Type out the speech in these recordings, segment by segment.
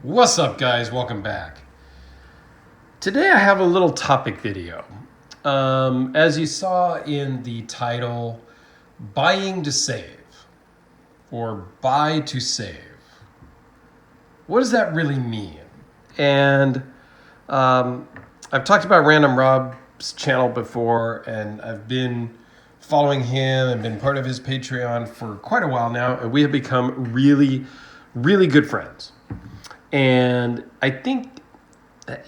What's up, guys? Welcome back. Today I have a little topic video. As you saw in the title, buying to save or buy to save. What does that really mean? And I've talked about Random Rob's channel before, and I've been following him and been part of his Patreon for quite a while now, and we have become really, really good friends. And I think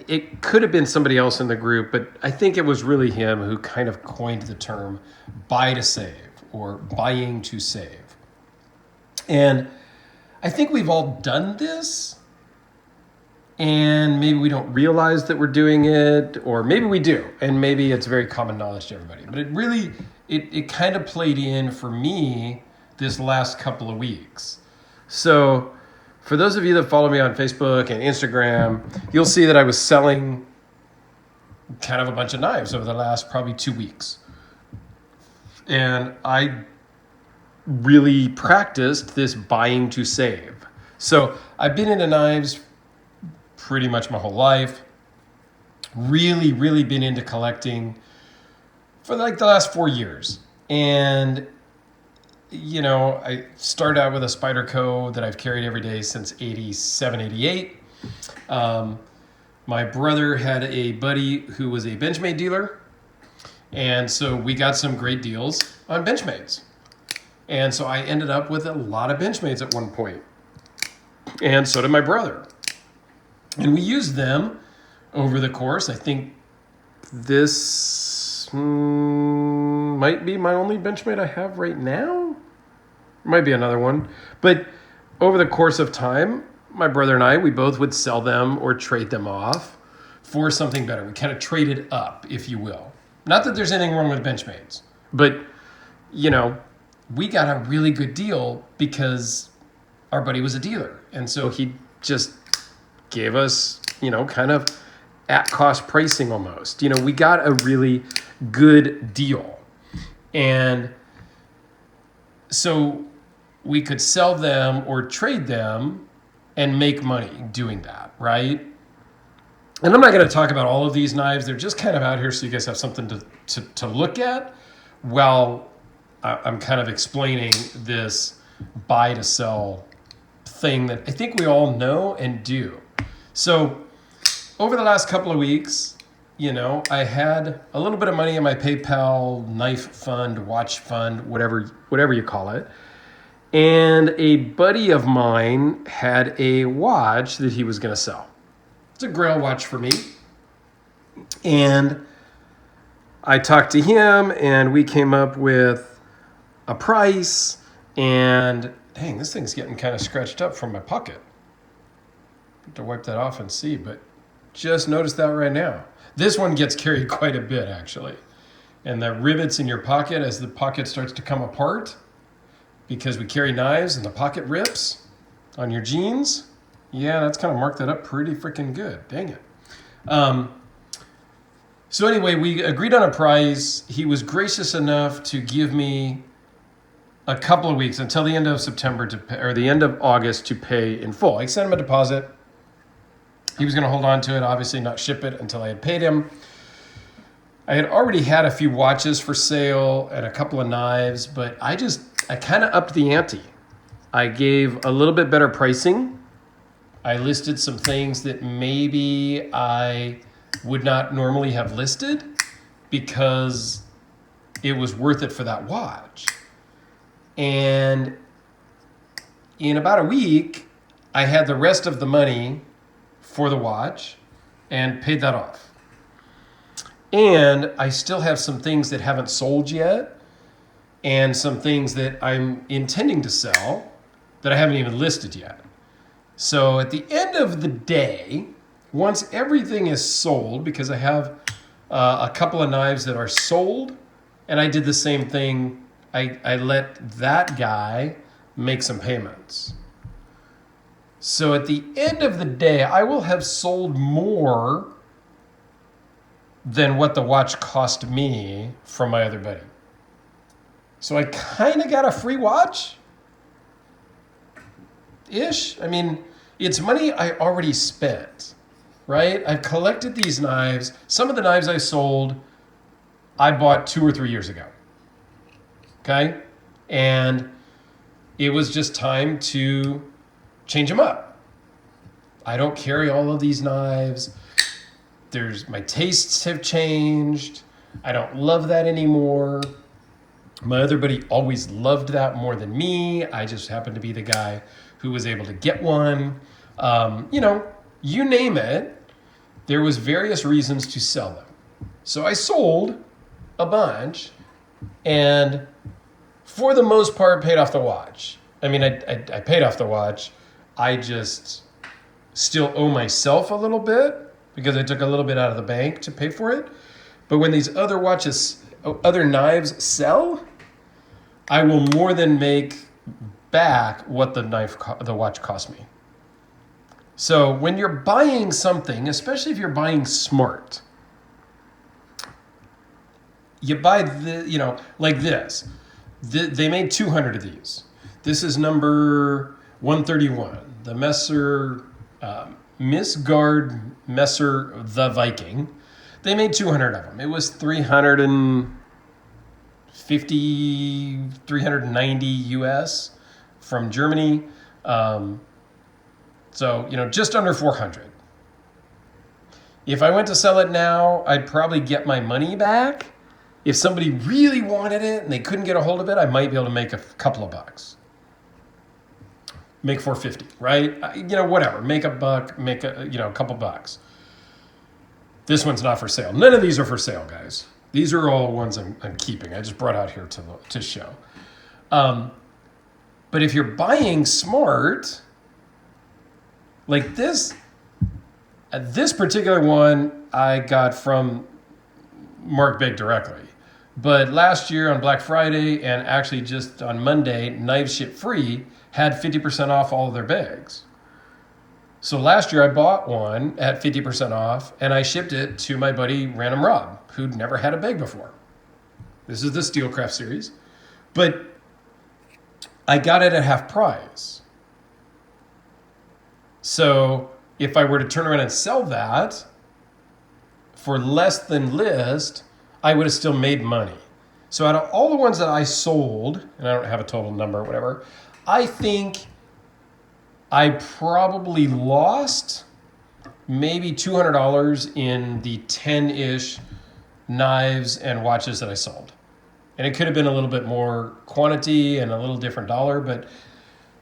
it could have been somebody else in the group, but I think it was really him who kind of coined the term buy to save or buying to save. And I think we've all done this, and maybe we don't realize that we're doing it, or maybe we do, and maybe it's very common knowledge to everybody. But it kind of played in for me this last couple of weeks. So for those of you that follow me on Facebook and Instagram, you'll see that I was selling kind of a bunch of knives over the last probably 2 weeks. And I really practiced this buying to save. So I've been into knives pretty much my whole life. Really, really been into collecting for like the last 4 years. And you know, I started out with a Spyderco that I've carried every day since 87, 88. My brother had a buddy who was a Benchmade dealer. And so we got some great deals on Benchmades. And so I ended up with a lot of Benchmades at one point. And so did my brother. And we used them over the course. I think this might be my only Benchmade I have right now. Might be another one. But over the course of time, my brother and I, we both would sell them or trade them off for something better. We kind of traded up, if you will. Not that there's anything wrong with Benchmades, but, you know, we got a really good deal because our buddy was a dealer. And so he just gave us, you know, kind of at cost pricing almost. You know, we got a really good deal. And so we could sell them or trade them and make money doing that, right? And I'm not going to talk about all of these knives. They're just kind of out here so you guys have something to look at while I'm kind of explaining this buy to sell thing that I think we all know and do. So over the last couple of weeks, you know, I had a little bit of money in my PayPal knife fund, watch fund, whatever you call it. And a buddy of mine had a watch that he was going to sell. It's a Grail watch for me. And I talked to him and we came up with a price. And dang, this thing's getting kind of scratched up from my pocket. I have to wipe that off and see, but just noticed that right now. This one gets carried quite a bit, actually. And the rivets in your pocket, as the pocket starts to come apart, because we carry knives and the pocket rips on your jeans, yeah, that's kind of marked that up pretty freaking good. Dang it. So anyway, we agreed on a price. He was gracious enough to give me a couple of weeks until the end of September or the end of August to pay in full. I sent him a deposit. He was going to hold on to it, obviously not ship it until I had paid him. I had already had a few watches for sale and a couple of knives, but I kind of upped the ante. I gave a little bit better pricing. I listed some things that maybe I would not normally have listed because it was worth it for that watch. And in about a week, I had the rest of the money for the watch and paid that off. And I still have some things that haven't sold yet and some things that I'm intending to sell that I haven't even listed yet. So at the end of the day, once everything is sold, because I have a couple of knives that are sold, and I did the same thing, I let that guy make some payments. So at the end of the day, I will have sold more than what the watch cost me from my other buddy. So I kind of got a free watch-ish. I mean, it's money I already spent, right? I've collected these knives. Some of the knives I sold, I bought 2 or 3 years ago. Okay? And it was just time to change them up. I don't carry all of these knives. My tastes have changed. I don't love that anymore. My other buddy always loved that more than me. I just happened to be the guy who was able to get one. You name it, there was various reasons to sell them. So I sold a bunch and for the most part paid off the watch. I mean, I paid off the watch. I just still owe myself a little bit because I took a little bit out of the bank to pay for it. But when these other knives sell, I will more than make back what the watch cost me. So when you're buying something, especially if you're buying smart, you buy like this. They made 200 of these. This is number 131. The Misgard Messer the Viking. They made 200 of them. It was 390 US from Germany. So, just under 400. If I went to sell it now, I'd probably get my money back. If somebody really wanted it and they couldn't get a hold of it, I might be able to make a couple of bucks. Make 450, right? Whatever. Make a buck, make a couple bucks. This one's not for sale. None of these are for sale, guys. These are all ones I'm keeping. I just brought out here to show. But if you're buying smart, like this particular one I got from Mark Big directly. But last year on Black Friday and actually just on Monday, Knives Ship Free had 50% off all of their bags. So last year I bought one at 50% off and I shipped it to my buddy Random Rob, who'd never had a bag before. This is the Steelcraft series. But I got it at half price. So if I were to turn around and sell that for less than list, I would have still made money. So out of all the ones that I sold, and I don't have a total number or whatever, I think I probably lost maybe $200 in the 10-ish knives and watches that I sold. And it could have been a little bit more quantity and a little different dollar, but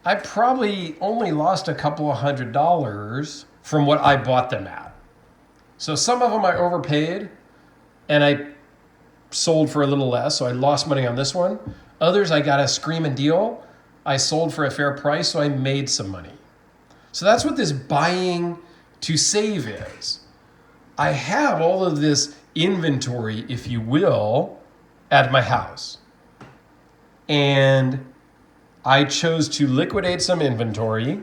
I probably only lost a couple of $100 from what I bought them at. So some of them I overpaid and I sold for a little less, so I lost money on this one. Others I got a screaming deal. I sold for a fair price, so I made some money. So that's what this buying to save is. I have all of this inventory, if you will, at my house. And I chose to liquidate some inventory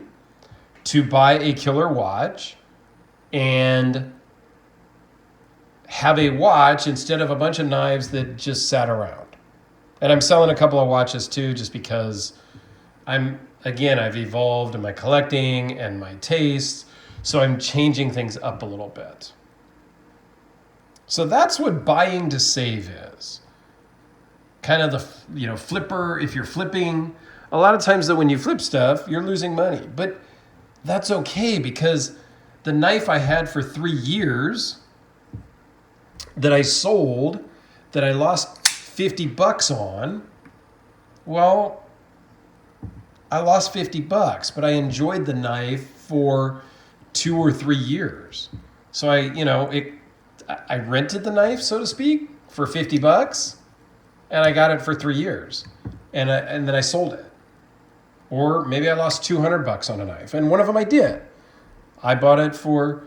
to buy a killer watch and have a watch instead of a bunch of knives that just sat around. And I'm selling a couple of watches too, just because I've evolved in my collecting and my tastes, so I'm changing things up a little bit. So that's what buying to save is. Kind of the, flipper, if you're flipping, a lot of times that when you flip stuff, you're losing money. But that's okay because the knife I had for 3 years that I sold, that I lost $50 on, well, I lost $50, but I enjoyed the knife for 2 or 3 years. So I rented the knife, so to speak, for $50, and I got it for 3 years, and then I sold it. Or maybe I lost $200 on a knife, and one of them I did. I bought it for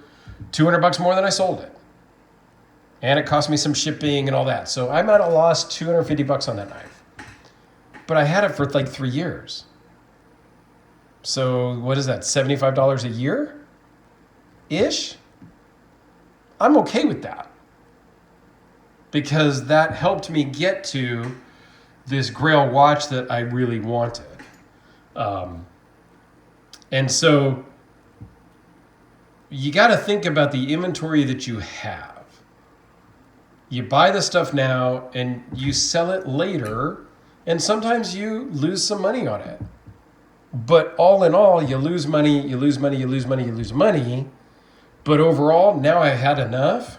$200 more than I sold it, and it cost me some shipping and all that. So I might have lost $250 on that knife, but I had it for like 3 years. So what is that, $75 a year-ish? I'm okay with that because that helped me get to this Grail watch that I really wanted. And so you got to think about the inventory that you have. You buy the stuff now and you sell it later, and sometimes you lose some money on it. But all in all, you lose money, you lose money, you lose money, you lose money. But overall, now I had enough.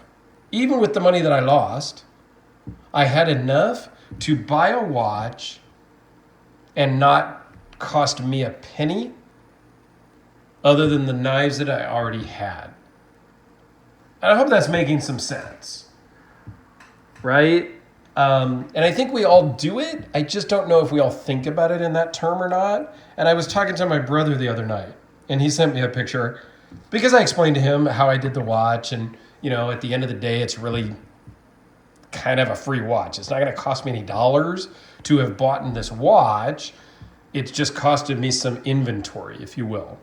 Even with the money that I lost, I had enough to buy a watch and not cost me a penny other than the knives that I already had. And I hope that's making some sense. Right? And I think we all do it. I just don't know if we all think about it in that term or not. And I was talking to my brother the other night, and he sent me a picture because I explained to him how I did the watch. And, at the end of the day, it's really kind of a free watch. It's not going to cost me any dollars to have bought in this watch. It's just costed me some inventory, if you will.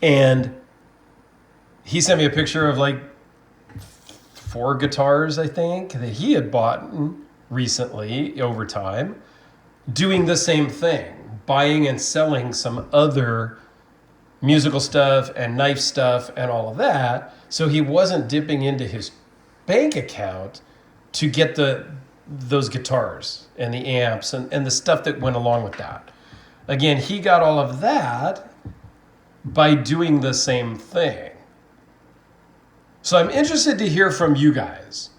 And he sent me a picture of like 4 guitars, I think, that he had bought recently over time, doing the same thing, buying and selling some other musical stuff and knife stuff and all of that. So he wasn't dipping into his bank account to get those guitars and the amps and the stuff that went along with that. Again, he got all of that by doing the same thing. So I'm interested to hear from you guys.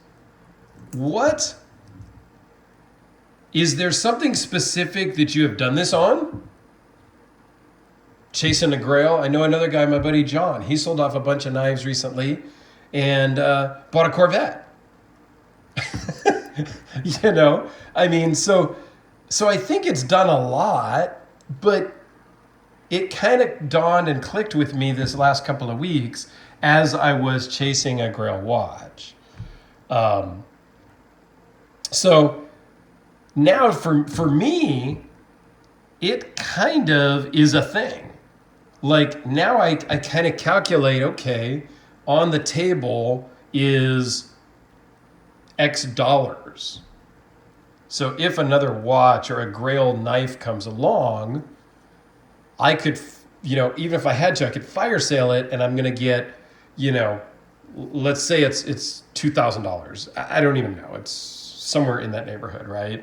Is there something specific that you have done this on? Chasing a Grail. I know another guy, my buddy John. He sold off a bunch of knives recently and bought a Corvette. So I think it's done a lot, but it kind of dawned and clicked with me this last couple of weeks as I was chasing a Grail watch. So now for me, it kind of is a thing. Like now I kind of calculate, okay, on the table is X dollars. So if another watch or a Grail knife comes along, I could, even if I had to, I could fire sale it and I'm going to get, let's say it's $2,000. I don't even know. It's somewhere in that neighborhood, right?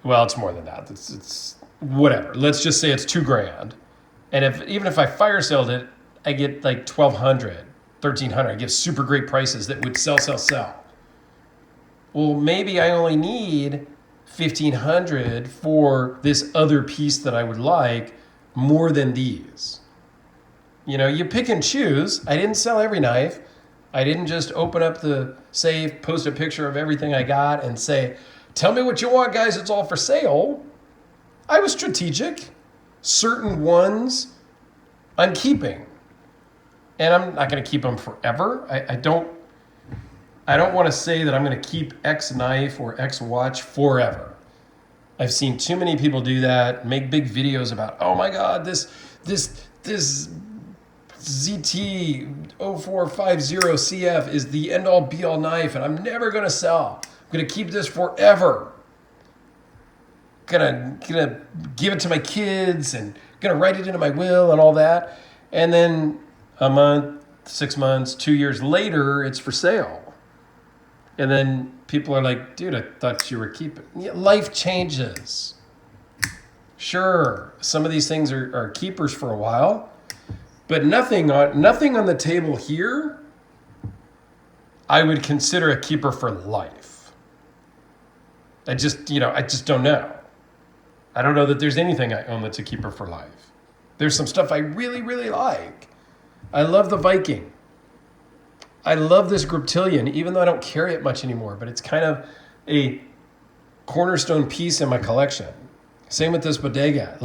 Well, it's more than that. It's whatever. Let's just say it's $2,000. And even if I fire sold it, I get like $1,200, $1,300. I get super great prices that would sell. Well, maybe I only need $1,500 for this other piece that I would like more than these. You pick and choose. I didn't sell every knife. I didn't just open up the safe, post a picture of everything I got and say, tell me what you want, guys. It's all for sale. I was strategic. Certain ones I'm keeping. And I'm not going to keep them forever. I don't want to say that I'm going to keep X knife or X watch forever. I've seen too many people do that, make big videos about, oh my God, this ZT0450CF is the end all be all knife and I'm never going to sell. I'm going to keep this forever. Gonna give it to my kids and gonna write it into my will and all that. And then a month, 6 months, 2 years later, it's for sale. And then people are like, dude, I thought you were keeping. Yeah, life changes. Sure, some of these things are keepers for a while, but nothing on the table here I would consider a keeper for life. I just don't know. I don't know that there's anything I own that's a keeper for life. There's some stuff I really, really like. I love the Viking. I love this Griptilian, even though I don't carry it much anymore, but it's kind of a cornerstone piece in my collection. Same with this bodega.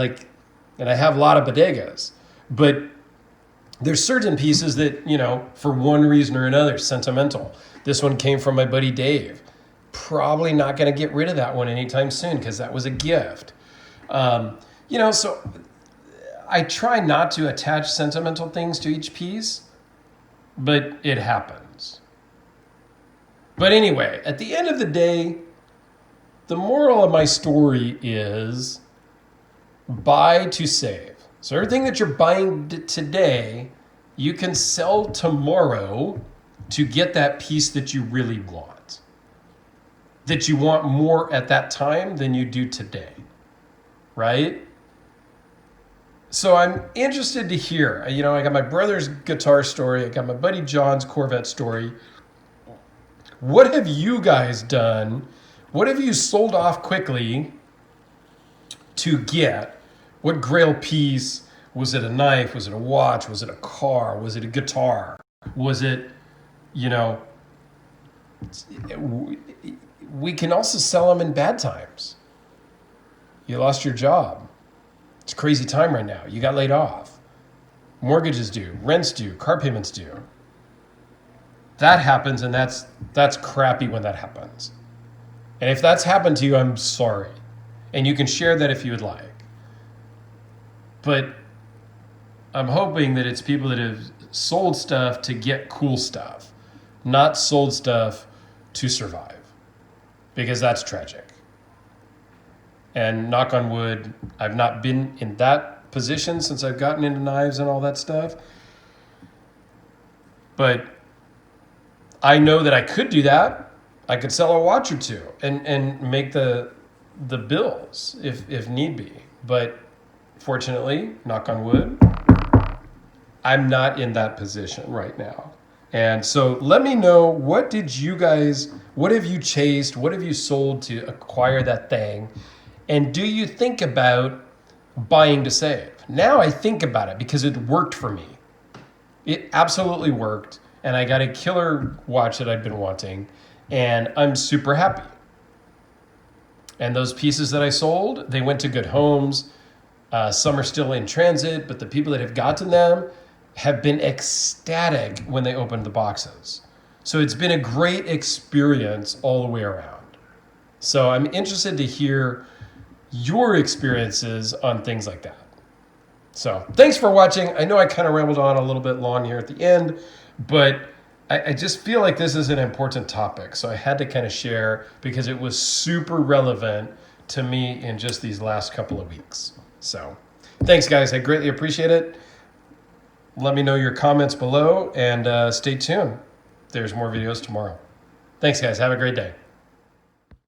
And I have a lot of bodegas, but there's certain pieces that, for one reason or another, sentimental. This one came from my buddy Dave. Probably not going to get rid of that one anytime soon because that was a gift. So I try not to attach sentimental things to each piece, but it happens. But anyway, at the end of the day, the moral of my story is buy to save. So everything that you're buying today, you can sell tomorrow to get that piece that you really want. That you want more at that time than you do today, right? So I'm interested to hear, I got my brother's guitar story. I got my buddy John's Corvette story. What have you guys done? What have you sold off quickly to get? What Grail piece? Was it a knife? Was it a watch? Was it a car? Was it a guitar? Was it, we can also sell them in bad times. You lost your job. It's a crazy time right now. You got laid off. Mortgages due, rent's due, car payments due. That happens, and that's crappy when that happens. And if that's happened to you, I'm sorry. And you can share that if you would like. But I'm hoping that it's people that have sold stuff to get cool stuff, not sold stuff to survive, because that's tragic. And knock on wood, I've not been in that position since I've gotten into knives and all that stuff. But I know that I could do that. I could sell a watch or two and make the bills if need be. But fortunately, knock on wood, I'm not in that position right now. And so let me know, what have you chased? What have you sold to acquire that thing? And do you think about buying to save? Now I think about it because it worked for me. It absolutely worked. And I got a killer watch that I've been wanting. And I'm super happy. And those pieces that I sold, they went to good homes. Some are still in transit, but the people that have gotten them have been ecstatic when they opened the boxes. So it's been a great experience all the way around. So I'm interested to hear your experiences on things like that. So thanks for watching. I know I kind of rambled on a little bit long here at the end, but I just feel like this is an important topic. So I had to kind of share because it was super relevant to me in just these last couple of weeks. So thanks, guys. I greatly appreciate it. Let me know your comments below and stay tuned. There's more videos tomorrow. Thanks, guys. Have a great day.